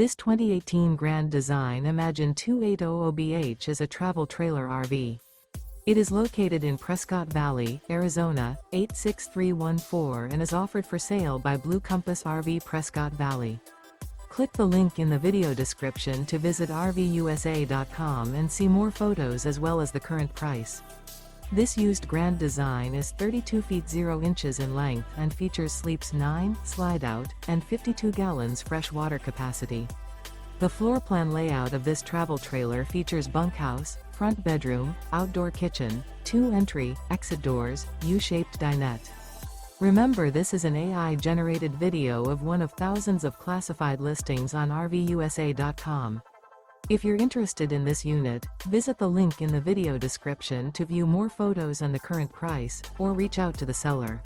This 2018 Grand Design Imagine 2800BH is a travel trailer RV. It is located in Prescott Valley, Arizona, 86314 and is offered for sale by Blue Compass RV Prescott Valley. Click the link in the video description to visit RVUSA.com and see more photos as well as the current price. This used Grand Design is 32 feet 0 inches in length and features sleeps 9, slide-out, and 52 gallons fresh water capacity. The floor plan layout of this travel trailer features bunkhouse, front bedroom, outdoor kitchen, 2 entry, exit doors, U-shaped dinette. Remember, this is an AI-generated video of one of thousands of classified listings on RVUSA.com. If you're interested in this unit, visit the link in the video description to view more photos and the current price, or reach out to the seller.